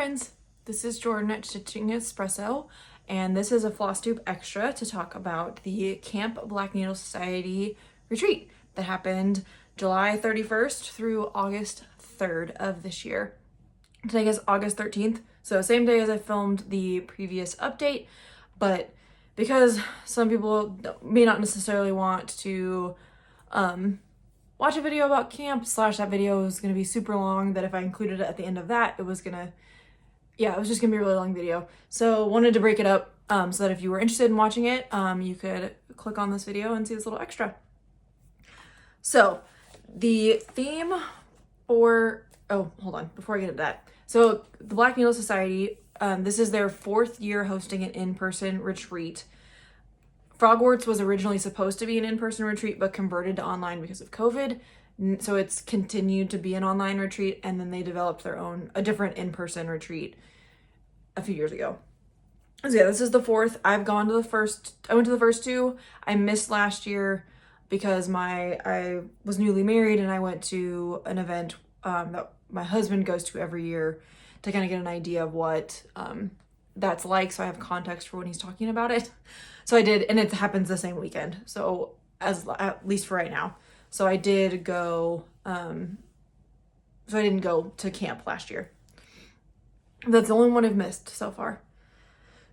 friends, this is Jordan at Stitching Espresso, and this is a FlossTube extra to talk about the Camp Black Needle Society retreat that happened July 31st through August 3rd of this year. Today is August 13th, so same day as I filmed the previous update, but because some people may not necessarily want to watch a video about camp, / that video is going to be super long, that if I included it at the end of that, it was just going to be a really long video. So wanted to break it up so that if you were interested in watching it, you could click on this video and see this little extra. So the theme for, hold on, before I get into that. So the Black Needle Society, this is their 4th year hosting an in-person retreat. Frogwarts was originally supposed to be an in-person retreat, but converted to online because of COVID. So it's continued to be an online retreat, and then they developed a different in-person retreat a few years ago. So yeah, this is the 4th. I went to the first 2. I missed last year because I was newly married, and I went to an event that my husband goes to every year to kind of get an idea of what that's like, so I have context for when he's talking about it. So I did, and it happens the same weekend, so at least for right now. So I did go, so I didn't go to camp last year. That's the only one I've missed so far.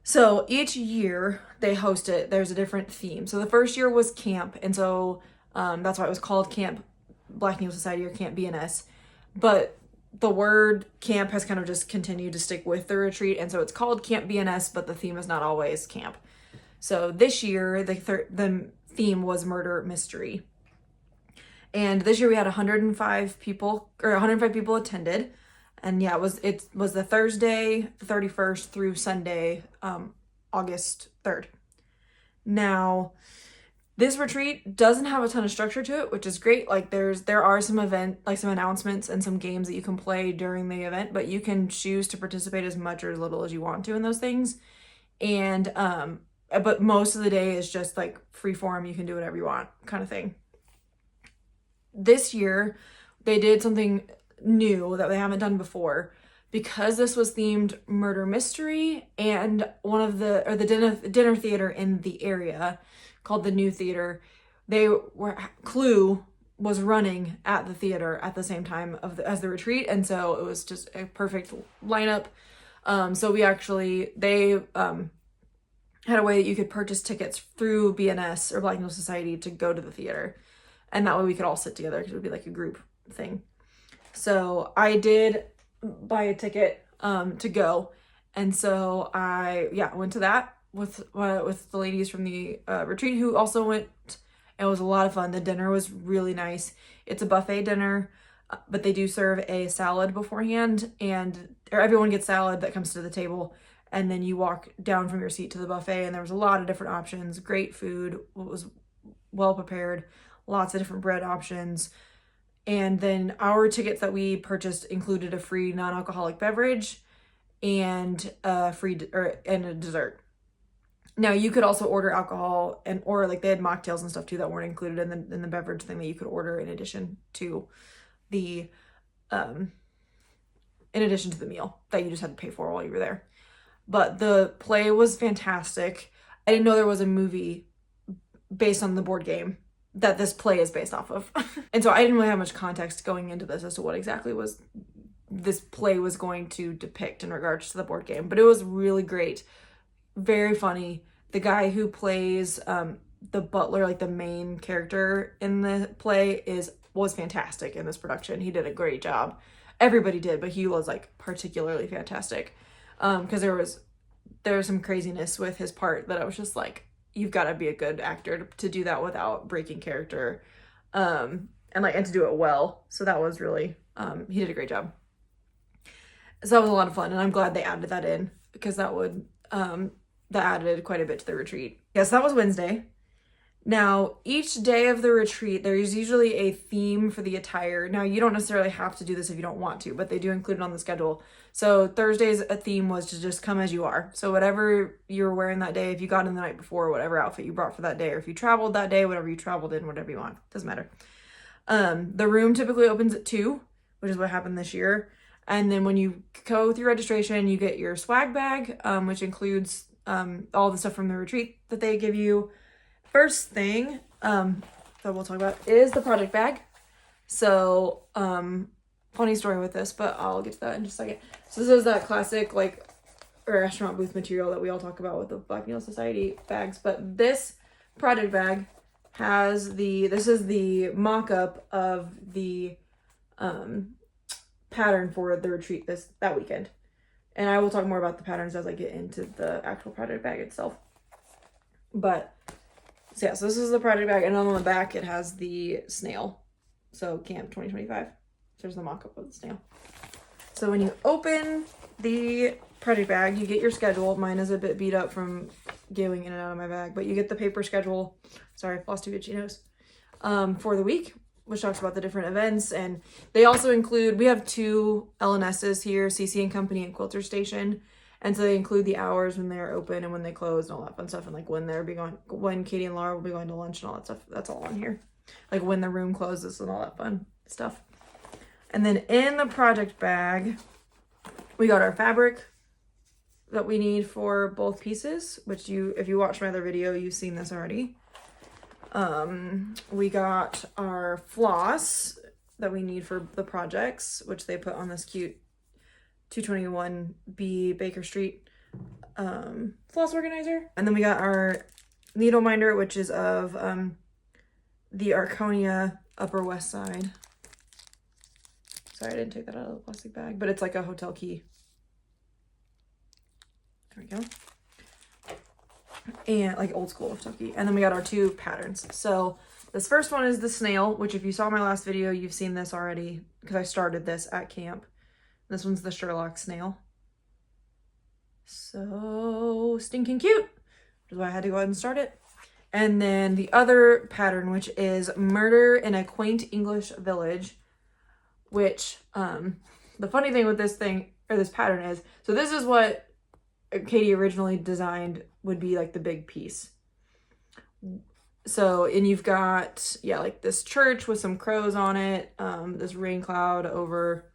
So each year they host it, there's a different theme. So the first year was camp, and so that's why it was called Camp Black Needle Society or Camp BNS. But the word camp has kind of just continued to stick with the retreat, and so it's called Camp BNS, but the theme is not always camp. So this year, the theme was murder mystery. And this year we had 105 people attended. And yeah, it was the Thursday, the 31st through Sunday, August 3rd. Now, this retreat doesn't have a ton of structure to it, which is great. Like there are some announcements and some games that you can play during the event, but you can choose to participate as much or as little as you want to in those things. And but most of the day is just like free form, you can do whatever you want kind of thing. This year they did something new that they haven't done before. Because this was themed murder mystery, and the dinner theater in the area called the New Theater, Clue was running at the theater at the same time as the retreat, and so it was just a perfect lineup. So they had a way that you could purchase tickets through BNS or Black Needle Society to go to the theater, and that way we could all sit together because it would be like a group thing. So I did buy a ticket to go, and so I went to that with the ladies from the retreat who also went. It was a lot of fun. The dinner was really nice. It's a buffet dinner, but they do serve a salad beforehand, or everyone gets salad that comes to the table, and then you walk down from your seat to the buffet, and there was a lot of different options. Great food. It was well prepared. Lots of different bread options. And then our tickets that we purchased included a free non-alcoholic beverage and a dessert. Now you could also order alcohol or they had mocktails and stuff too that weren't included in the beverage thing that you could order in addition to the meal that you just had to pay for while you were there. But the play was fantastic. I didn't know there was a movie based on the board game that this play is based off of. And so I didn't really have much context going into this as to what exactly this play was going to depict in regards to the board game, but it was really great. Very funny. The guy who plays the butler, like the main character in the play, was fantastic in this production. He did a great job. Everybody did, but he was like particularly fantastic. Because there was some craziness with his part that I was just like, you've got to be a good actor to do that without breaking character, and to do it well. So that was really, he did a great job. So that was a lot of fun, and I'm glad they added that in because that added quite a bit to the retreat. Yes, that was Wednesday. Now, each day of the retreat, there's usually a theme for the attire. Now, you don't necessarily have to do this if you don't want to, but they do include it on the schedule. So Thursday's theme was to just come as you are. So whatever you're wearing that day, if you got in the night before, whatever outfit you brought for that day, or if you traveled that day, whatever you traveled in, whatever you want, doesn't matter. The room typically opens at 2, which is what happened this year. And then when you go through registration, you get your swag bag, which includes all the stuff from the retreat that they give you. First thing that we'll talk about is the project bag. So, funny story with this, but I'll get to that in just a second. So this is that classic, like, restaurant booth material that we all talk about with the Black Needle Society bags. But this project bag has this is the mock-up of the pattern for the retreat that weekend. And I will talk more about the patterns as I get into the actual project bag itself. But, so yeah, so this is the project bag, and on the back it has the snail. So Camp 2025. So there's the mock-up of the snail. So when you open the project bag, you get your schedule. Mine is a bit beat up from going in and out of my bag, but you get the paper schedule. Sorry, FlossTube itchy nose. For the week, which talks about the different events. And they also include, we have 2 LNSs here, CC and Company and Quilter Station. And so they include the hours when they're open and when they close and all that fun stuff. And like when Katie and Laura will be going to lunch and all that stuff. That's all on here. Like when the room closes and all that fun stuff. And then in the project bag, we got our fabric that we need for both pieces, which if you watched my other video, you've seen this already. We got our floss that we need for the projects, which they put on this cute 221B Baker Street floss organizer. And then we got our needle minder, which is of the Arconia Upper West Side. Sorry, I didn't take that out of the plastic bag, but it's like a hotel key. There we go. And like old school hotel key. And then we got our 2 patterns. So this first one is the snail, which if you saw my last video, you've seen this already because I started this at camp. This one's the Sherlock snail. So stinking cute, which is why I had to go ahead and start it. And then the other pattern, which is Murder in a Quaint English Village, which the funny thing with this pattern is, so this is what Katie originally designed would be like the big piece. So, and you've got, yeah, like this church with some crows on it, this rain cloud over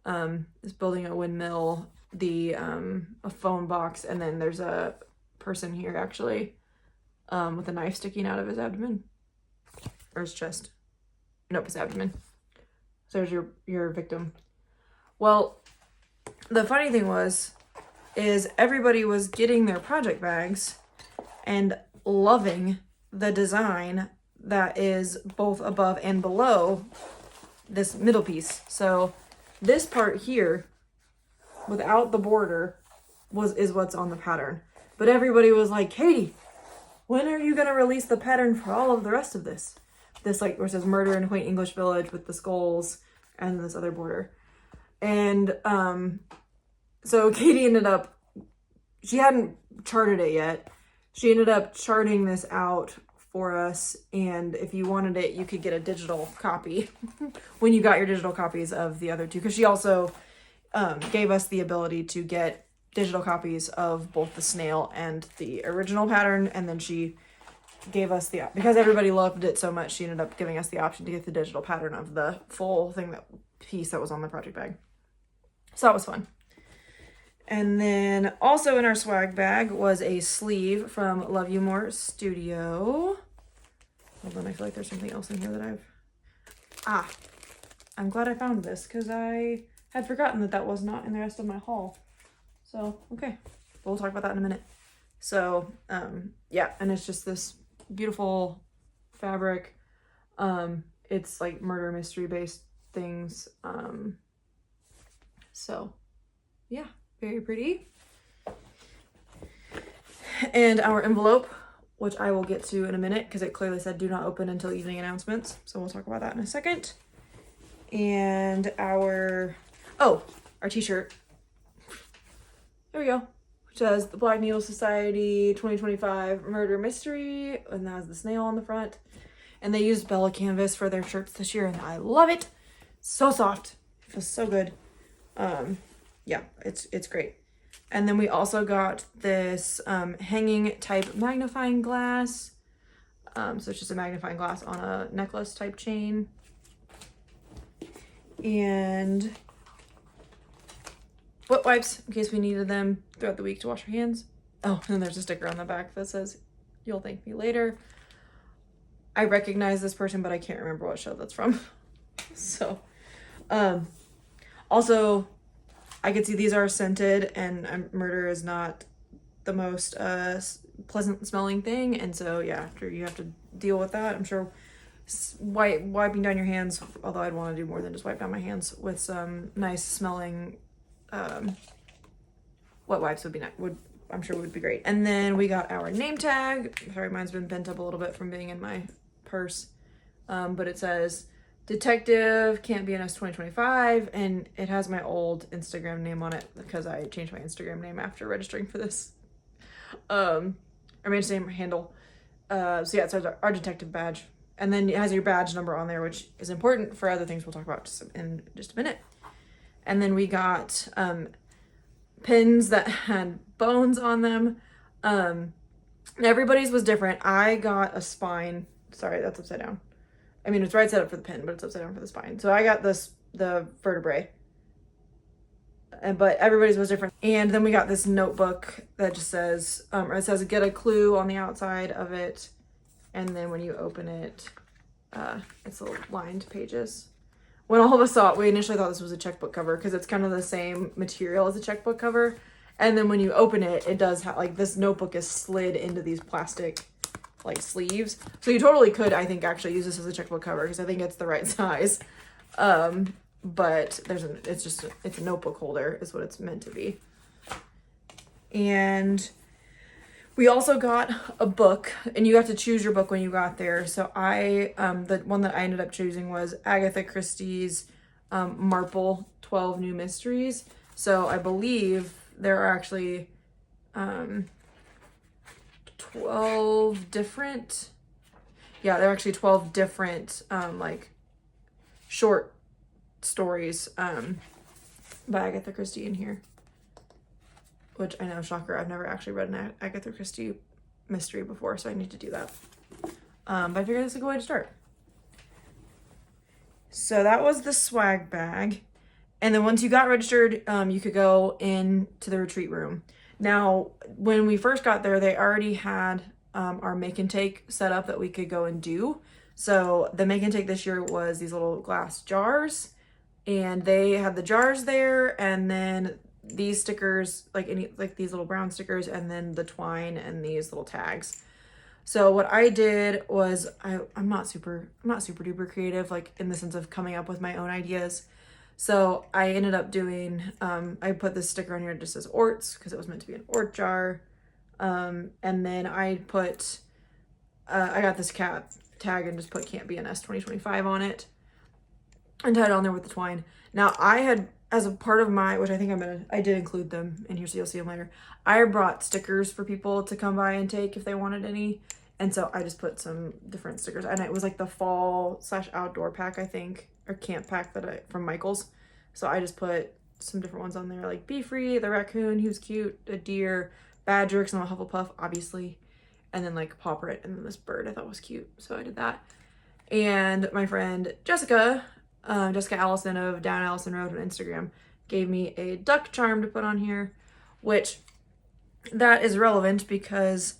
this building, a windmill, a phone box, and then there's a person here actually with a knife sticking out of his abdomen or his chest. Nope, his abdomen. So there's your victim. Well, the funny thing is everybody was getting their project bags and loving the design that is both above and below this middle piece. So this part here, without the border, is what's on the pattern. But everybody was like, Katie, when are you going to release the pattern for all of the rest of this? This, like, where it says Murder in a Quaint English Village with the skulls and this other border. And so Katie ended up, she hadn't charted it yet. She ended up charting this out for us. And if you wanted it, you could get a digital copy when you got your digital copies of the other 2. Because she also gave us the ability to get digital copies of both the snail and the original pattern. And then she gave us because everybody loved it so much, she ended up giving us the option to get the digital pattern of the full piece that was on the project bag. So that was fun. And then also in our swag bag was a sleeve from Love You More Studio. Hold on, I feel like there's something else in here that I'm glad I found this because I had forgotten that was not in the rest of my haul. So, okay, we'll talk about that in a minute. So, yeah, and it's just this beautiful fabric. It's like murder mystery based things. So, yeah. Very pretty. And our envelope, which I will get to in a minute because it clearly said do not open until evening announcements. So we'll talk about that in a second. And our t-shirt. There we go. Which says the Black Needle Society 2025 Murder Mystery. And that has the snail on the front. And they used Bella canvas for their shirts this year. And I love it. So soft. It feels so good. Yeah, it's great. And then we also got this hanging type magnifying glass. So it's just a magnifying glass on a necklace type chain. And wet wipes in case we needed them throughout the week to wash our hands. Oh, and there's a sticker on the back that says, "You'll thank me later." I recognize this person, but I can't remember what show that's from. So, also, I could see these are scented, and murder is not the most pleasant smelling thing, and so yeah, after you have to deal with that, I'm sure wiping down your hands, although I'd want to do more than just wipe down my hands, with some nice smelling wet wipes would be nice. I'm sure would be great. And then we got our name tag. Sorry, mine's been bent up a little bit from being in my purse, but it says Detective Camp BNS 2025, and it has my old Instagram name on it because I changed my Instagram name after registering for this. I made the same handle. So yeah, it says our detective badge, and then it has your badge number on there, which is important for other things we'll talk about in just a minute. And then we got pins that had bones on them. Everybody's was different. I got a spine. Sorry, that's upside down. I mean, it's right side up for the pin, but it's upside down for the spine. So I got the vertebrae. But everybody's was different. And then we got this notebook that just says, it says get a clue on the outside of it. And then when you open it, it's little lined pages. When all of us saw it, we initially thought this was a checkbook cover because it's kind of the same material as a checkbook cover. And then when you open it, it does have, like, this notebook is slid into these plastic, like, sleeves. So you totally could, I think, actually use this as a checkbook cover because I think it's the right size. But it's a notebook holder is what it's meant to be. And we also got a book, and you have to choose your book when you got there. So the one that I ended up choosing was Agatha Christie's Marple 12 New Mysteries. So I believe there are actually 12 different, there are actually 12 different like short stories by Agatha Christie in here. Which I know, shocker, I've never actually read an Agatha Christie mystery before, so I need to do that. But I figured this is a good way to start. So that was the swag bag. And then once you got registered, you could go into the retreat room. Now, when we first got there, they already had our make and take set up that we could go and do. So the make and take this year was these little glass jars, and they had the jars there, and then these stickers, like these little brown stickers, and then the twine and these little tags. So what I did was I'm not super duper creative, like in the sense of coming up with my own ideas. So I ended up doing, I put this sticker on here that just says orts because it was meant to be an ort jar. And then I put, I got this cat tag and just put Camp BNS 2025 on it and tied it on there with the twine. Now I had, as a part of my, which I think I did include them in here, so you'll see them later. I brought stickers for people to come by and take if they wanted any. And so I just put some different stickers, and it was like the fall/outdoor pack, I think, or camp pack from Michael's. So I just put some different ones on there, like Be Free, the raccoon, he was cute, a deer, badger, because I'm a Hufflepuff, obviously. And then like Popperit, and then this bird I thought was cute. So I did that. And my friend Jessica Allison of Down Allison Road on Instagram gave me a duck charm to put on here, which that is relevant because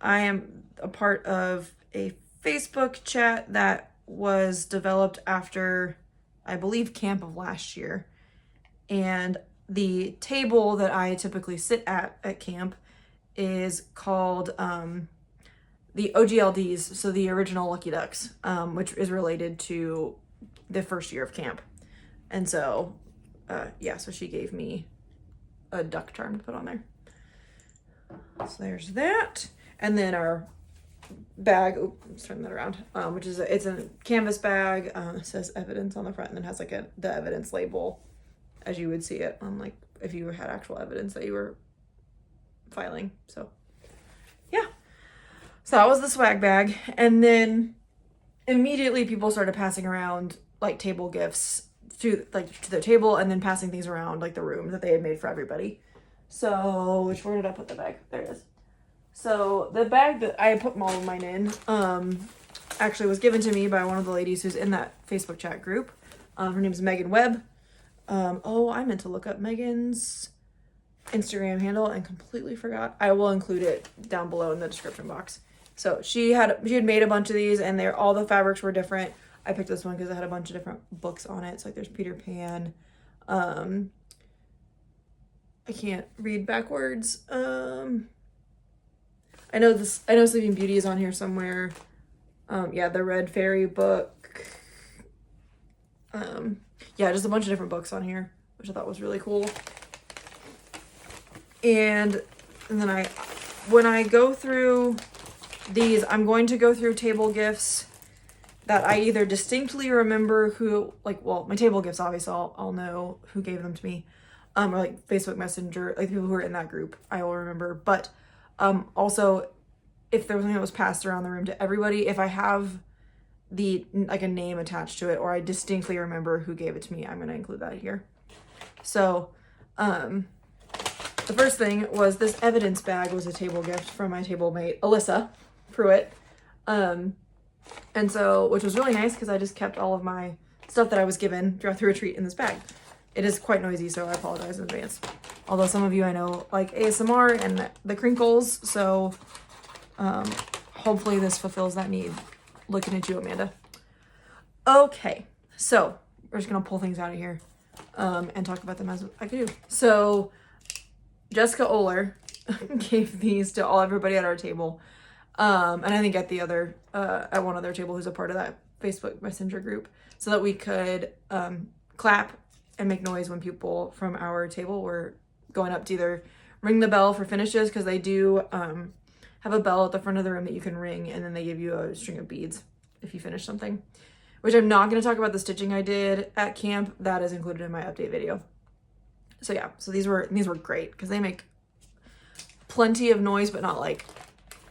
I am a part of a Facebook chat that was developed after, I believe, camp of last year. And the table that I typically sit at camp is called the OGLDs, so the original Lucky Ducks, which is related to the first year of camp. And so, so she gave me a duck charm to put on there. So there's that. And then our bag, let's turn that around, which is, it's a canvas bag. It says evidence on the front, and then has like the evidence label as you would see it on, like, if you had actual evidence that you were filing. So yeah, so that was the swag bag. And then immediately people started passing around like table gifts to their table, and then passing things around like the room that they had made for everybody. So where did I put the bag? There it is. So the bag that I put all of mine in actually was given to me by one of the ladies who's in that Facebook chat group. Her name is Megan Webb. Oh, I meant to look up Megan's Instagram handle and completely forgot. I will include it down below in the description box. So she had made a bunch of these, and all the fabrics were different. I picked this one because it had a bunch of different books on it. So like there's Peter Pan. I can't read backwards. I know Sleeping Beauty is on here somewhere. Yeah, the Red Fairy book. Yeah, just a bunch of different books on here, which I thought was really cool. And then when I go through these, I'm going to go through table gifts that I either distinctly remember who, like, well, my table gifts, obviously, I'll know who gave them to me. Or like Facebook Messenger, like people who are in that group, I will remember. But also, if there was something that was passed around the room to everybody, if I have like a name attached to it, or I distinctly remember who gave it to me, I'm going to include that here. So, the first thing was this evidence bag was a table gift from my table mate, Alyssa Pruitt. And so, which was really nice because I just kept all of my stuff that I was given throughout the retreat in this bag. It is quite noisy, so I apologize in advance. Although some of you I know like ASMR and the crinkles, so hopefully this fulfills that need. Looking at you, Amanda. Okay, so we're just gonna pull things out of here and talk about them as I could do. So Jessica Oler gave these to everybody at our table, and I think at one other table who's a part of that Facebook Messenger group, so that we could clap and make noise when people from our table were going up to either ring the bell for finishes, because they do have a bell at the front of the room that you can ring, and then they give you a string of beads if you finish something, which I'm not going to talk about the stitching I did at camp. That is included in my update video. So yeah, so these were great because they make plenty of noise, but not like,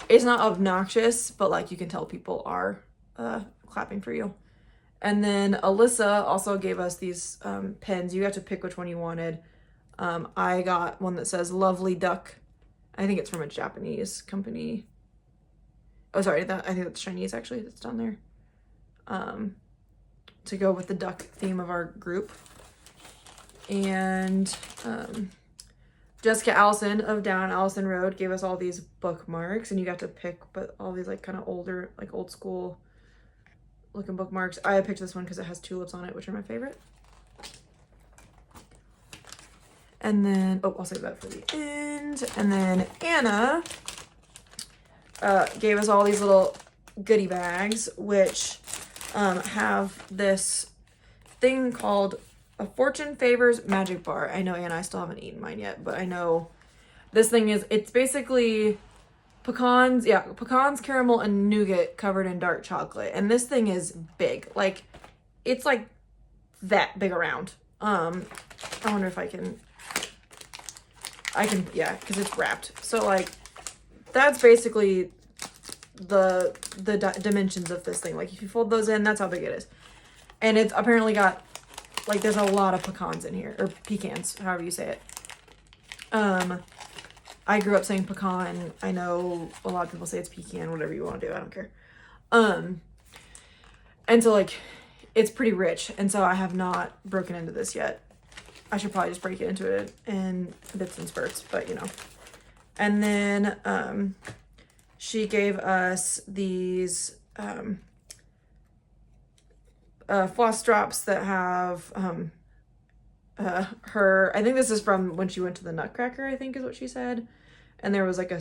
it's not obnoxious, but like you can tell people are clapping for you. And then Alyssa also gave us these pens. You got to pick which one you wanted. I got one that says Lovely Duck. I think it's from a Japanese company. Oh, sorry, I think that's Chinese actually, that's down there. To go with the duck theme of our group. And Jessica Allison of Down Allison Road gave us all these bookmarks, and you got to pick, but all these like kind of older, like old school looking bookmarks. I picked this one because it has tulips on it, which are my favorite. And then, oh, I'll save that for the end. And then Anna gave us all these little goodie bags, which have this thing called a Fortune Favors Magic Bar. I know Anna, I still haven't eaten mine yet, but I know this thing it's basically pecans, caramel, and nougat covered in dark chocolate. And this thing is big. Like, it's like that big around. I wonder if I can, yeah, because it's wrapped. So like, that's basically the dimensions of this thing. Like if you fold those in, that's how big it is. And it's apparently got, like, there's a lot of pecans in here, or pecans, however you say it. I grew up saying pecan. I know a lot of people say it's pecan, whatever you want to do, I don't care. And so like, it's pretty rich, and so I have not broken into this yet. I should probably just break it into it in bits and spurts, but you know. And then she gave us these floss drops that have her, I think this is from when she went to the Nutcracker, I think is what she said. And there was like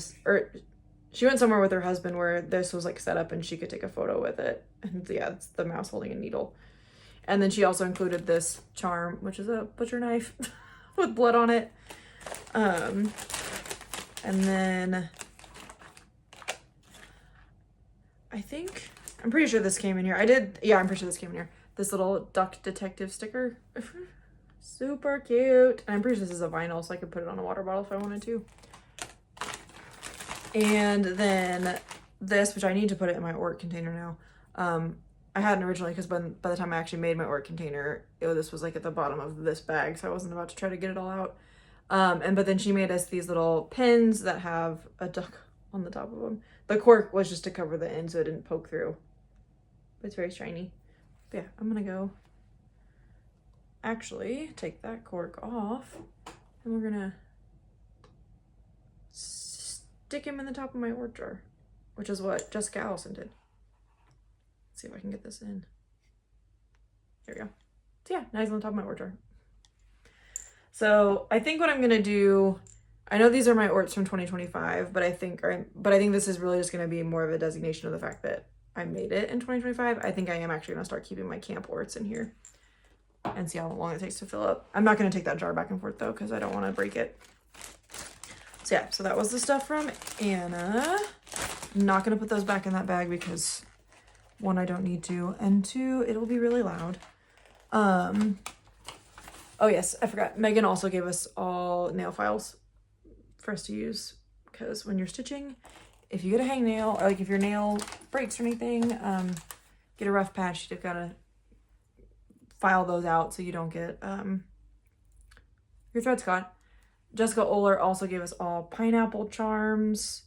she went somewhere with her husband where this was like set up and she could take a photo with it. And yeah, it's the mouse holding a needle. And then she also included this charm, which is a butcher knife with blood on it. And then I'm pretty sure this came in here. I'm pretty sure this came in here. This little duck detective sticker. Super cute. And I'm pretty sure this is a vinyl, so I could put it on a water bottle if I wanted to. And then this, which I need to put it in my Orc container now. I hadn't originally, because by the time I actually made my Orc container, this was like at the bottom of this bag, so I wasn't about to try to get it all out. But then she made us these little pins that have a duck on the top of them. The cork was just to cover the end so it didn't poke through. But it's very shiny. But yeah, I'm gonna go. actually take that cork off and we're gonna stick him in the top of my wort jar, which is what Jessica Allison did. Let's see if I can get this in. There we go. So yeah, now he's on the top of my wort jar. So I think what I'm gonna do, I know these are my orts from 2025, but I think this is really just gonna be more of a designation of the fact that I made it in 2025. I think I am actually gonna start keeping my camp orts in here and see how long it takes to fill up. I'm not gonna take that jar back and forth though, because I don't wanna break it. So yeah, so that was the stuff from Anna. I'm not gonna put those back in that bag because 1, I don't need to, and 2, it'll be really loud. Oh yes, I forgot. Megan also gave us all nail files for us to use, because when you're stitching, if you get a hangnail, or like if your nail breaks or anything, get a rough patch, you've got to file those out so you don't get your threads caught. Jessica Oler also gave us all pineapple charms,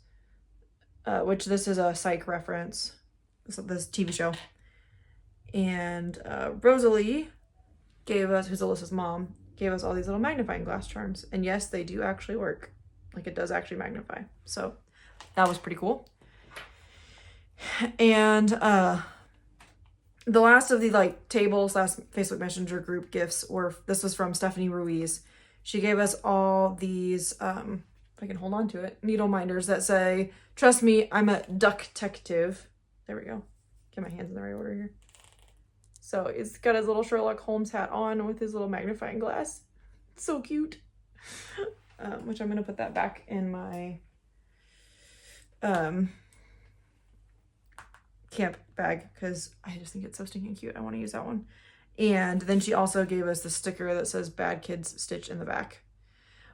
which this is a psych reference, this TV show. And Rosalie gave us, who's Alyssa's mom, gave us all these little magnifying glass charms. And yes, they do actually work. Like, it does actually magnify. So that was pretty cool. And the last of the like table / Facebook Messenger group gifts this was from Stephanie Ruiz. She gave us all these, if I can hold on to it, needle minders that say, "Trust me, I'm a duck-tective." There we go. Get my hands in the right order here. So it's got his little Sherlock Holmes hat on with his little magnifying glass. It's so cute. Which I'm going to put that back in my camp bag because I just think it's so stinking cute. I want to use that one. And then she also gave us the sticker that says "Bad Kids Stitch" in the back,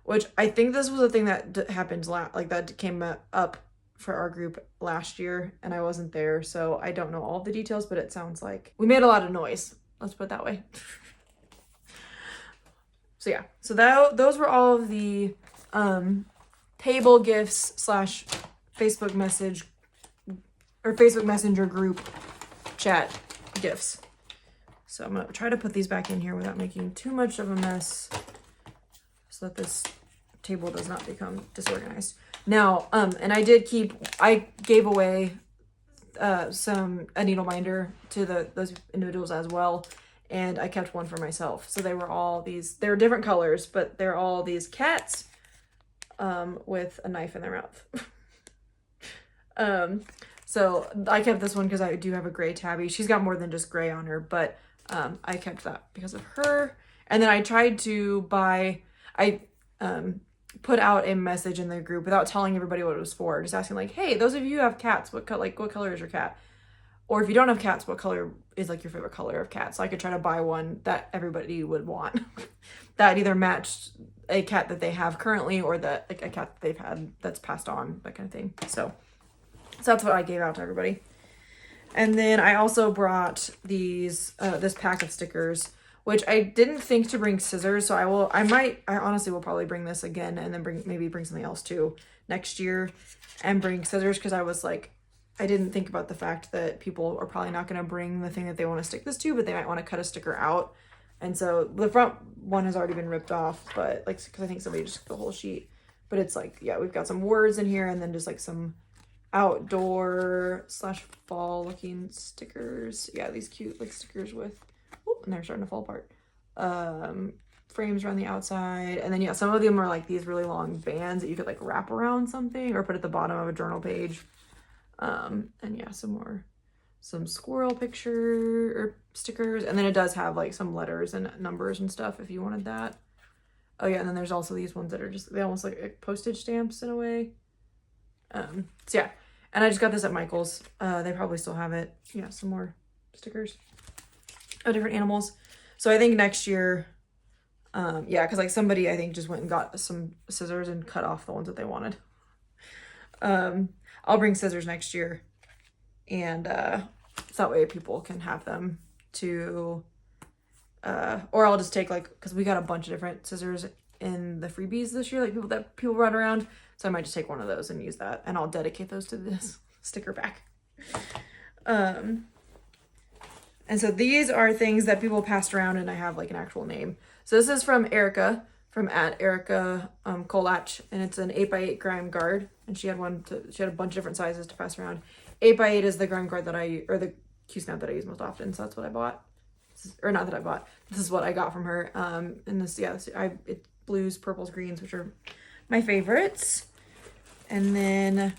which I think this was a thing that happened that came up for our group last year, and I wasn't there, so I don't know all the details, but it sounds like we made a lot of noise. Let's put it that way. So yeah, so those were all of the table gifts / Facebook message or Facebook Messenger group chat gifts. So I'm gonna try to put these back in here without making too much of a mess so that this table does not become disorganized. Now, and I gave away a needle minder to those individuals as well, and I kept one for myself. So they were different colors, but they're all these cats with a knife in their mouth. So I kept this one because I do have a gray tabby. She's got more than just gray on her, but I kept that because of her. And then I tried to put out a message in the group without telling everybody what it was for, just asking like, "Hey, those of you who have cats, what color is your cat? Or if you don't have cats, what color is like your favorite color of cat?" So I could try to buy one that everybody would want that either matched a cat that they have currently or that like a cat that they've had that's passed on, that kind of thing. So that's what I gave out to everybody. And then I also brought these this pack of stickers, which I didn't think to bring scissors. So I honestly will probably bring this again and then bring something else too next year and bring scissors, because I was like, I didn't think about the fact that people are probably not going to bring the thing that they want to stick this to, but they might want to cut a sticker out. And so the front one has already been ripped off, but like, because I think somebody just took the whole sheet. But it's like, yeah, we've got some words in here and then just like some outdoor / fall looking stickers. Yeah, these cute like stickers with, and they're starting to fall apart. Frames around the outside. And then yeah, some of them are like these really long bands that you could like wrap around something or put at the bottom of a journal page. And yeah, some squirrel picture or stickers. And then it does have like some letters and numbers and stuff if you wanted that. Oh yeah, and then there's also these ones that are just, they almost like postage stamps in a way. So yeah, and I just got this at Michael's. They probably still have it. Yeah, some more stickers of different animals. So I think next year, yeah, because like somebody I think just went and got some scissors and cut off the ones that they wanted. I'll bring scissors next year, and so that way people can have them to, or I'll just take like, because we got a bunch of different scissors in the freebies this year, like people run around. So I might just take one of those and use that, and I'll dedicate those to this sticker pack. And And so these are things that people passed around, and I have like an actual name. So this is from Erica, from @Erica Kolach, and it's an 8x8 grime guard. And she had she had a bunch of different sizes to pass around. 8x8 is the grime guard that or the Q-snap that I use most often. So that's what I bought. Or not that I bought. This is what I got from her. And this, yeah, it's blues, purples, greens, which are my favorites. And then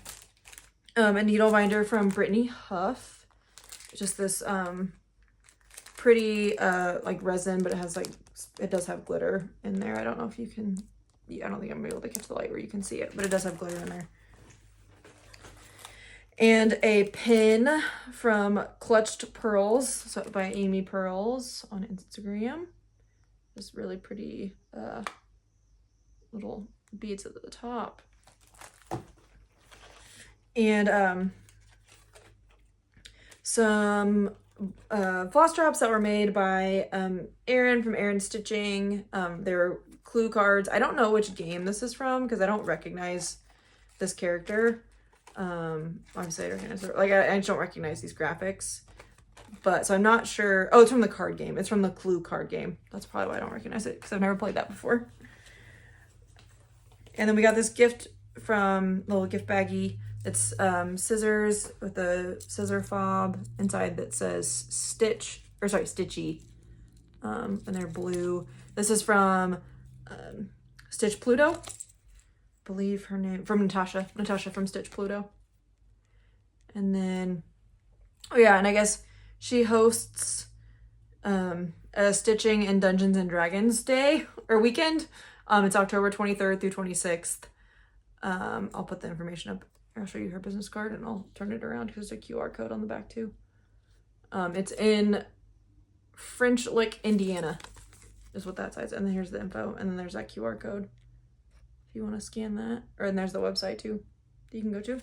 a needle binder from Brittany Huff. Just this pretty like resin, but it does have glitter in there. I don't know if you can, I don't think I'm able to catch the light where you can see it, but it does have glitter in there. And a pin from Clutched Pearls, so by Amy Pearls on Instagram. Just really pretty little beads at the top. And some floss drops that were made by Erin from Erin Stitching. They're clue cards. I don't know which game this is from because I don't recognize this character. Obviously I don't recognize, like I just don't recognize these graphics, but so I'm not sure. Oh, it's from the card game. It's from the Clue card game. That's probably why I don't recognize it, because I've never played that before. And then we got this gift from little gift baggie. It's scissors with a scissor fob inside that says Stitchy, and they're blue. This is from Stitch Pluto. Believe her name, from Natasha from Stitch Pluto. And then, oh yeah, and I guess she hosts a Stitching and Dungeons and Dragons day or weekend. It's October 23rd through 26th. I'll put the information up. I'll show you her business card, and I'll turn it around because there's a QR code on the back too. It's in French Lick, Indiana, is what that says. And then here's the info, and then there's that QR code if you want to scan that. And there's the website too that you can go to,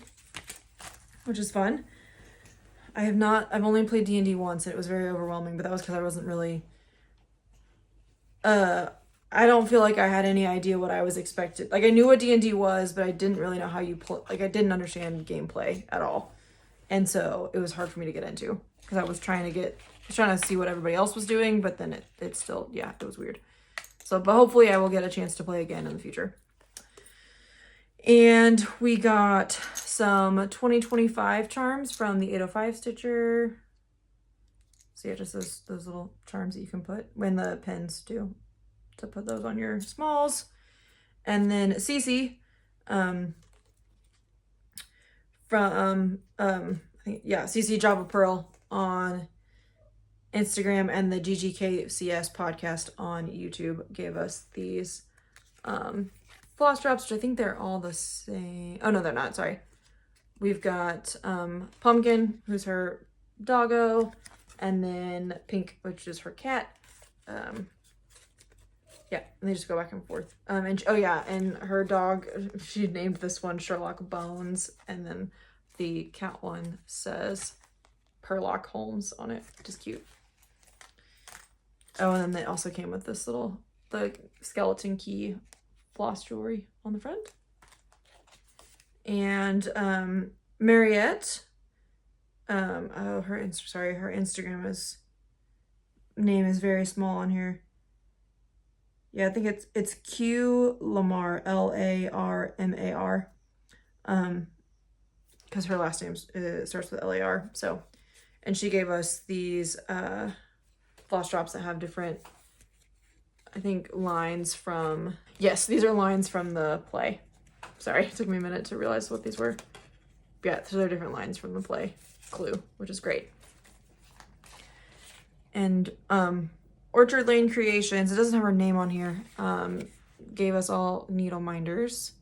which is fun. I've only played D&D once, and it was very overwhelming, but that was because I wasn't really, I don't feel like I had any idea what I was expected. Like, I knew what D&D was, but I didn't really know how you play. Like, I didn't understand gameplay at all. And so it was hard for me to get into because I was trying to see what everybody else was doing, but then it still, yeah, it was weird. So, but hopefully I will get a chance to play again in the future. And we got some 2025 charms from the 805 Stitcher. So yeah, just those little charms that you can put when the pins do, to put those on your smalls. And then Cece from Cece Java Pearl on Instagram and the GGKCS podcast on YouTube gave us these floss drops, which I think they're all the same. Oh no, they're not, sorry. We've got Pumpkin, who's her doggo, and then Pink, which is her cat. Yeah, and they just go back and forth. And her dog, she named this one Sherlock Bones, and then the cat one says Sherlock Holmes on it, which is cute. Oh, and then they also came with this the skeleton key floss jewelry on the front. And Mariette, her Instagram name is very small on here. Yeah, I think it's Q Lamar, Larmar, because her last name starts with LAR. So, and she gave us these floss drops that have different, I think, lines from, yes, these are lines from the play. Sorry, it took me a minute to realize what these were. Yeah, so they're different lines from the play Clue, which is great. And Orchard Lane Creations, it doesn't have her name on here, gave us all needle minders,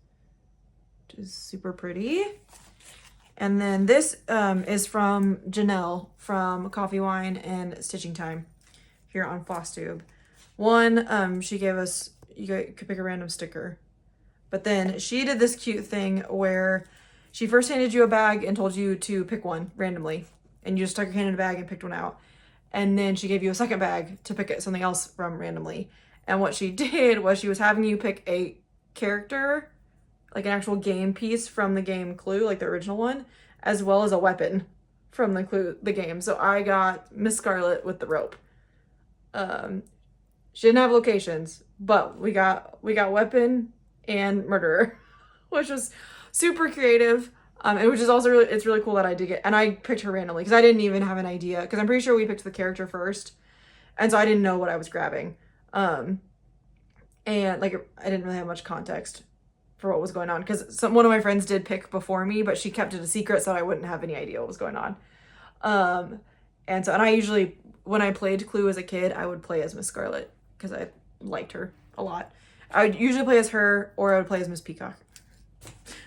which is super pretty. And then this is from Janelle from Coffee Wine and Stitching Time here on FlossTube. One, she gave us, you could pick a random sticker. But then she did this cute thing where she first handed you a bag and told you to pick one randomly. And you just stuck your hand in a bag and picked one out. And then she gave you a second bag to pick something else from randomly. And what she did was she was having you pick a character, like an actual game piece from the game Clue, like the original one, as well as a weapon from the game. So I got Miss Scarlet with the rope. She didn't have locations, but we got weapon and murderer, which was super creative. And which is also it's really cool that I did get, and I picked her randomly because I didn't even have an idea, because I'm pretty sure we picked the character first, and so I didn't know what I was grabbing. And like I didn't really have much context for what was going on, because one of my friends did pick before me, but she kept it a secret so I wouldn't have any idea what was going on. And I usually, when I played Clue as a kid, I would play as Miss Scarlet because I liked her a lot. I would usually play as her, or I would play as Miss Peacock.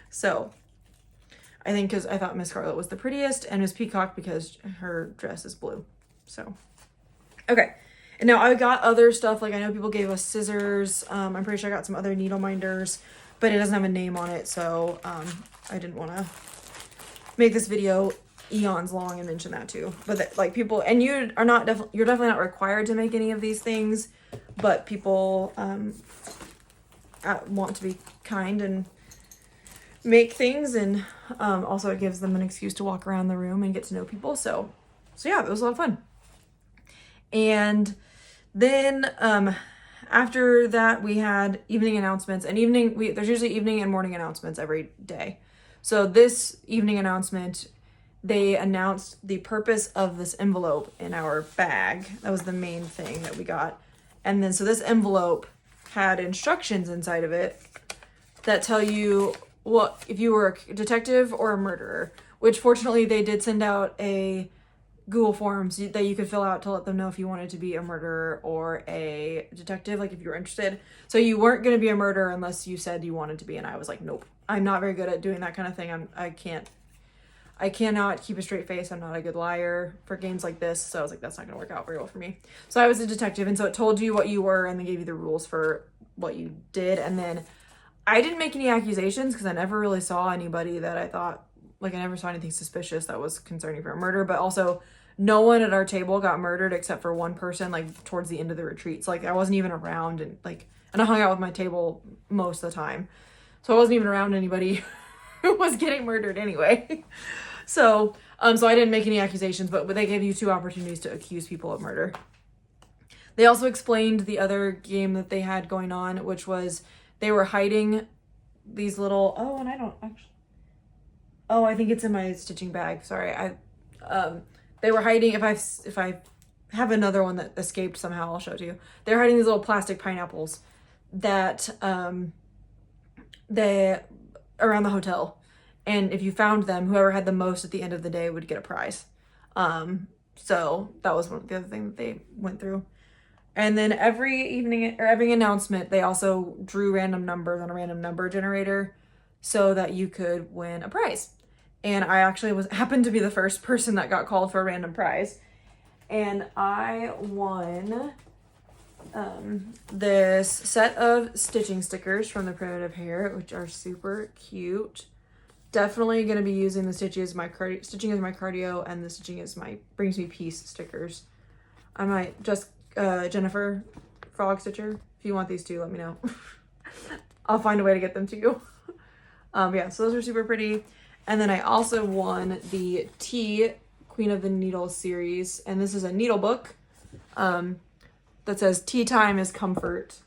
So I think because I thought Miss Scarlet was the prettiest, and Miss Peacock because her dress is blue. So, okay. And now I got other stuff, like I know people gave us scissors. I'm pretty sure I got some other needle minders, but it doesn't have a name on it, so I didn't want to make this video eons long and mention that too. But like people, and you're definitely not required to make any of these things, but people want to be kind and make things, and also it gives them an excuse to walk around the room and get to know people. So yeah, it was a lot of fun. And then after that we had evening announcements, and there's usually evening and morning announcements every day. So this evening announcement, they announced the purpose of this envelope in our bag. That was the main thing that we got. And then so this envelope had instructions inside of it that tell you what if you were a detective or a murderer, which fortunately they did send out a Google Forms that you could fill out to let them know if you wanted to be a murderer or a detective, like if you were interested. So you weren't going to be a murderer unless you said you wanted to be, and I was like, nope, I'm not very good at doing that kind of thing. I cannot keep a straight face. I'm not a good liar for games like this. So I was like, that's not going to work out very well for me. So I was a detective, and so it told you what you were and then gave you the rules for what you did. And then I didn't make any accusations because I never really saw anybody that I thought, like I never saw anything suspicious that was concerning for a murder, but also no one at our table got murdered except for one person, like towards the end of the retreat. So like I wasn't even around, and I hung out with my table most of the time. So I wasn't even around anybody who was getting murdered anyway. So I didn't make any accusations, but they gave you 2 opportunities to accuse people of murder. They also explained the other game that they had going on, which was they were hiding these little, I think it's in my stitching bag. Sorry. They were hiding, if I have another one that escaped somehow, I'll show it to you. They're hiding these little plastic pineapples that they around the hotel. And if you found them, whoever had the most at the end of the day would get a prize. So that was the other thing that they went through. And then every evening or every announcement, they also drew random numbers on a random number generator so that you could win a prize. And I actually happened to be the first person that got called for a random prize. And I won this set of stitching stickers from the Primitive Hair, which are super cute. Definitely going to be using the stitching is my cardio, and the stitching is my brings me peace stickers. I might just Jennifer Frog Stitcher, if you want these 2, let me know. I'll find a way to get them to you. Yeah, so those are super pretty. And then I also won the T Queen of the Needles series, and this is a needle book that says tea time is comfort.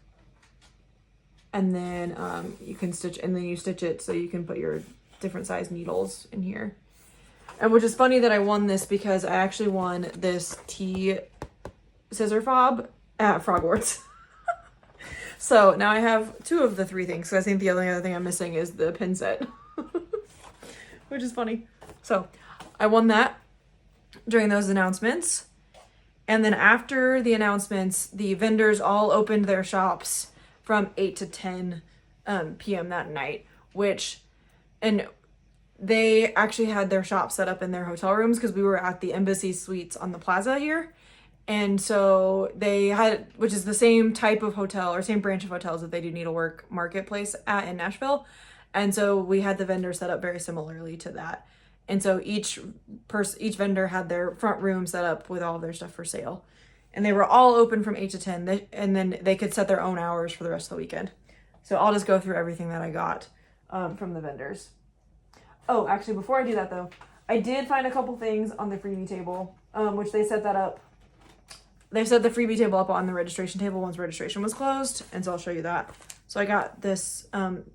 And then you can stitch, and then you stitch it so you can put your different size needles in here. And which is funny that I won this because I actually won this tea scissor fob at Frogwarts. So now I have 2 of the 3 things. So I think the only other thing I'm missing is the pin set, which is funny. So I won that during those announcements. And then after the announcements, the vendors all opened their shops from 8 to 10 p.m. that night, and they actually had their shop set up in their hotel rooms because we were at the Embassy Suites on the plaza here. And so they had, which is the same type of hotel or same branch of hotels that they do needlework marketplace at in Nashville. And so we had the vendor set up very similarly to that. And so each vendor had their front room set up with all of their stuff for sale. And they were all open from 8 to 10, and then they could set their own hours for the rest of the weekend. So I'll just go through everything that I got from the vendors. Oh, actually, before I do that though, I did find a couple things on the freebie table, which they set that up. They set the freebie table up on the registration table once registration was closed, and so I'll show you that. So I got this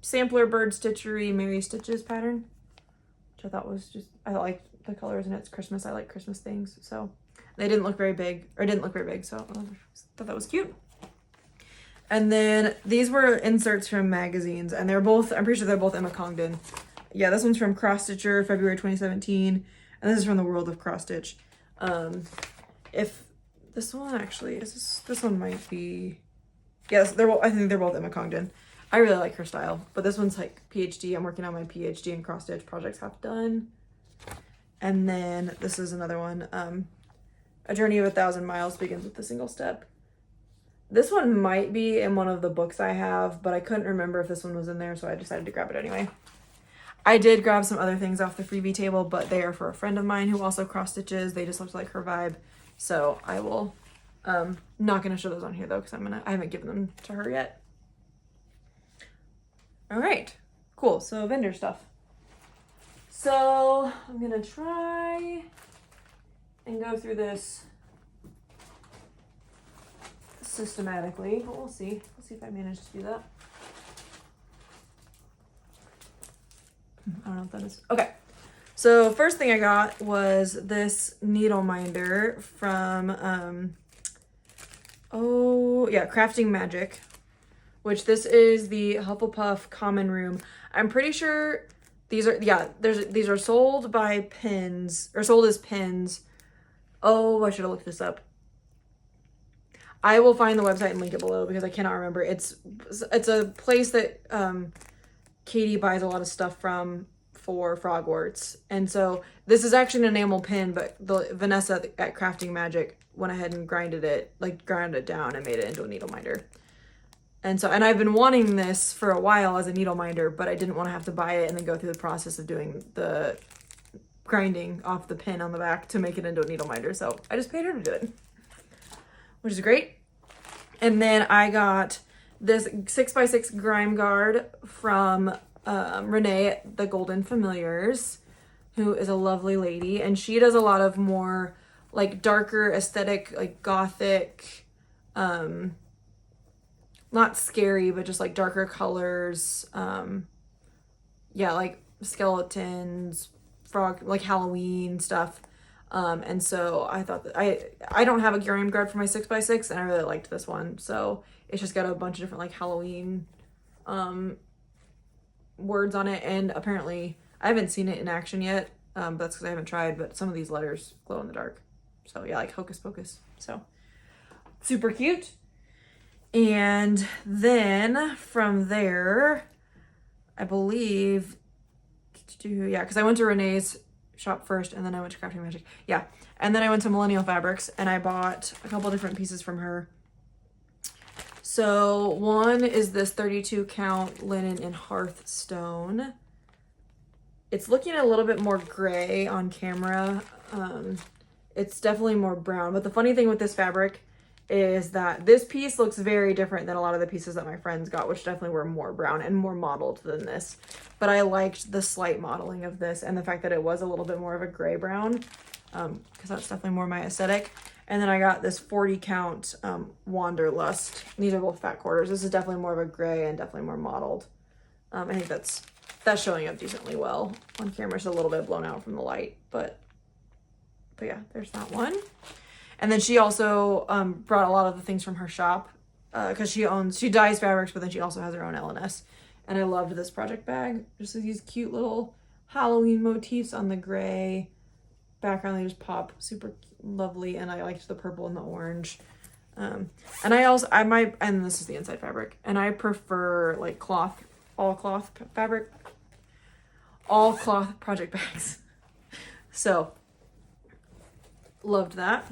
sampler bird stitchery Mary Stitches pattern, which I thought was just, I liked the colors and it's Christmas. I like Christmas things. So they didn't look very big, so I thought that was cute. And then these were inserts from magazines, and they're both, I'm pretty sure they're both Emma Congdon. Yeah, this one's from Cross Stitcher, February 2017, and this is from the World of Cross Stitch. If this one actually is, this one might be, yes, I think they're both Emma Congdon. I really like her style, but this one's like PhD. I'm working on my PhD in cross stitch projects half done. And then this is another one. A Journey of 1,000 Miles begins with a single step. This one might be in one of the books I have, but I couldn't remember if this one was in there, so I decided to grab it anyway. I did grab some other things off the freebie table, but they are for a friend of mine who also cross stitches. They just looked like her vibe, so I will not gonna show those on here though, because I haven't given them to her yet. All right, cool. So vendor stuff. So I'm gonna try and go through this systematically, but we'll see. We'll see if I manage to do that. I don't know what that is. Okay. So first thing I got was this needle minder from, Crafting Magic, which this is the Hufflepuff Common Room. I'm pretty sure these are sold by pins, or sold as pins. Oh, I should have looked this up. I will find the website and link it below because I cannot remember. It's a place that Katie buys a lot of stuff from for Frogwarts. And so this is actually an enamel pin, but Vanessa at Crafting Magic went ahead and ground it down and made it into a needle minder. And I've been wanting this for a while as a needle minder, but I didn't want to have to buy it and then go through the process of doing the grinding off the pin on the back to make it into a needle minder. So I just paid her to do it, which is great. And then I got this 6x6 grime guard from Renee at the Golden Familiars, who is a lovely lady. And she does a lot of more like darker aesthetic, like gothic, not scary, but just like darker colors. Like skeletons, frog, like Halloween stuff. And so I thought that I don't have a grime guard for my 6x6, and I really liked this one. So it's just got a bunch of different like Halloween words on it, and apparently I haven't seen it in action yet, but that's because I haven't tried, but some of these letters glow in the dark. So yeah, like Hocus Pocus. So super cute. And then from there, I believe, because I went to Renee's shop first, and then I went to Crafting Magic. Yeah, and then I went to Millennial Fabrics, and I bought a couple different pieces from her. So one is this 32 count linen in Hearthstone. It's looking a little bit more gray on camera. It's definitely more brown, but the funny thing with this fabric is that this piece looks very different than a lot of the pieces that my friends got, which definitely were more brown and more modeled than this. But I liked the slight modeling of this and the fact that it was a little bit more of a gray brown, because that's definitely more my aesthetic. And then I got this 40 count Wanderlust. These are both fat quarters. This is definitely more of a gray and definitely more modeled. I think that's showing up decently well on camera. It's a little bit blown out from the light, but yeah, there's that one. And then she also brought a lot of the things from her shop, because she dyes fabrics, but then she also has her own LNS. And I loved this project bag. Just these cute little Halloween motifs on the gray background. They just pop super lovely, and I liked the purple and the orange. And this is the inside fabric, and I prefer like all cloth fabric, all cloth project bags. So loved that.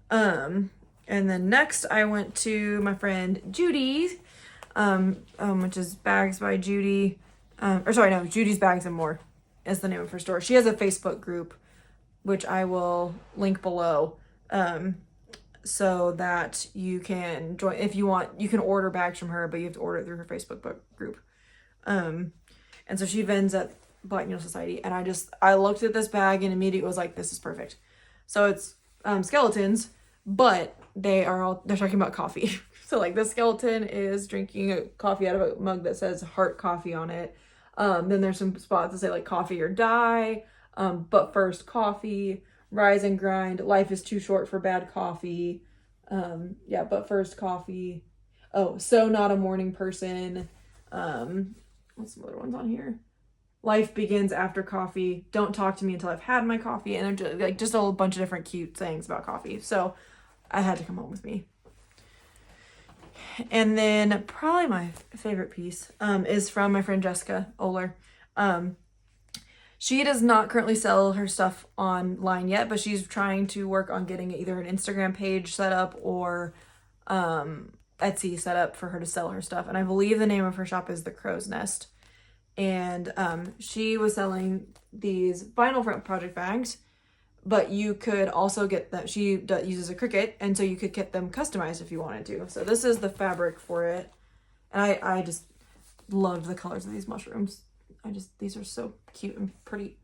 And then next I went to my friend Judy's, which is Bags by Judy. Judy's Bags and More is the name of her store. She has a Facebook group, which I will link below, so that you can join. If you want, you can order bags from her, but you have to order it through her Facebook group. And so she vends at Black Needle Society, and I looked at this bag and immediately was like, this is perfect. So it's skeletons, but they're talking about coffee. So like the skeleton is drinking a coffee out of a mug that says Heart Coffee on it. Then there's some spots that say like coffee or die, but first coffee, rise and grind, life is too short for bad coffee. Yeah, but first coffee. Oh, so not a morning person. What's some other ones on here? Life begins after coffee. Don't talk to me until I've had my coffee. And just a whole bunch of different cute sayings about coffee. So I had to come home with me. And then probably my favorite piece is from my friend Jessica Oler. She does not currently sell her stuff online yet, but she's trying to work on getting either an Instagram page set up or Etsy set up for her to sell her stuff. And I believe the name of her shop is The Crow's Nest. And she was selling these vinyl front project bags, but you could also get them. She uses a Cricut, and so you could get them customized if you wanted to. So this is the fabric for it. And I just loved the colors of these mushrooms. These are so cute and pretty.